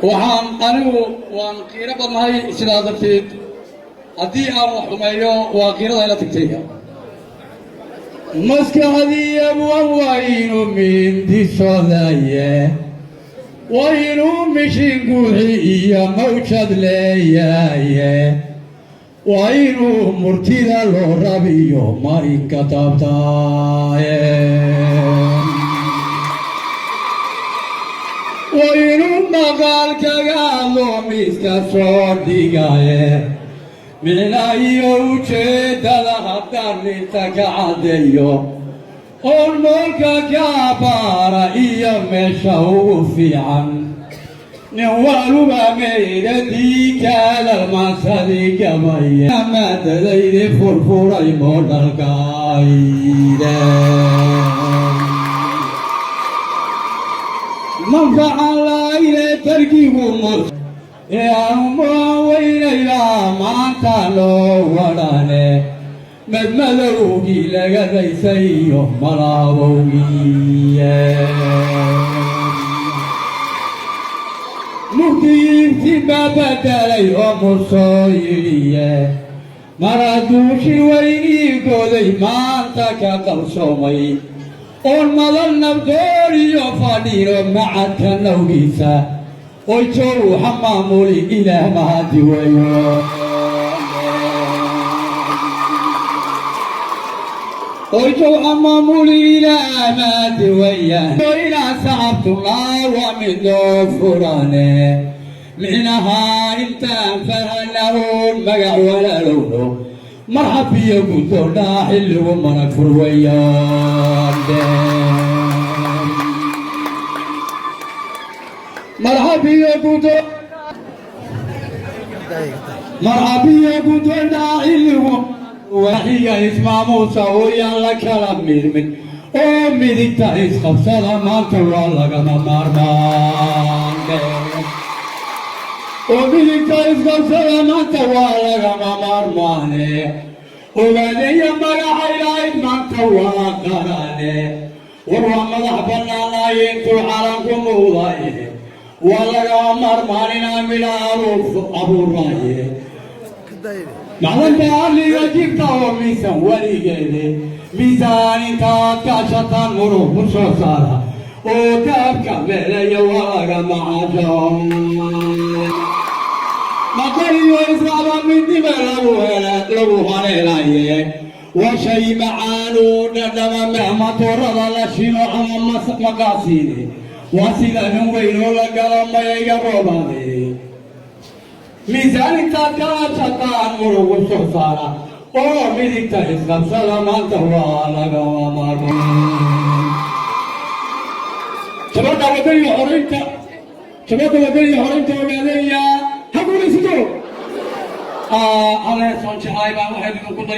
waxaan anigu waan qiiro badnahay sidaa darteed haddii aan wax xumeeyo waa qiirada ila tagtay maskaxdii abwaynu mindi soodaye waynu mishin guuxi iyo mawjad leeyaye waynu murtida loo rabiyo marinka taabtaaye waynu maqaalkaga loomiska soo dhigaye micnaayo ujeedada haddaaninta ka caddeeyo oon moolka ka baara iyo meesha ugu fiican nin waluba meydadii kaalalmaansadii gabaye maadadaydi furfuray moodhalkayde manfacan laayne tarkigu mur ee aanumaa weynayaa maanta loo wadhane madmadowgii laga raysay iyo malaabowgiiye mugdigiintii baa badelay oo mursoo yidhiye maraduushii weynii gooday maanta ka qarsoomay oon madal nabdoon iyo fadhiino macadka nawgiisa oy jow xamaamuli ilaah mahadi weyo oy jow xamaamuli ilaah mahadi weyaan ilaa sacabtunaa waa midoo furane micnahaa intaan fahanahoon magac walaalowno marxabiyo guddoonnaa xilligu manag fur weyaande مرحبا كنتو داعي وحيا اسمع موسى ويا لك من أمي دي تعيش خبصة ما تولى كما مرمان أمي دي تعيش خبصة ما تولى كما مرمان وبدي يمرا حيلايت ما تولى قراني وروى مذهبنا لا ينتو حرامكم وضعيه والله مرماننا من أبو الرايه معلن تعالي وجبته ميزان وليجي ميزان تاكاشتان مروح مشوصارا وتابكا بلا يواغا معجم ما قري وإسرابا من دماغ لبوها ليلايه وشي معانو ندم مهما تورد لشينو عمام مقاسيني واسيلا نوينو لقلم يقرباني ميزان تاكا شطان مرو الشخصارا ومدك تحسب سلامات وعلى ومارون شباب ودي حرينتا وقاليا هقول اسكو أنا سونش هاي بقى واحد من كل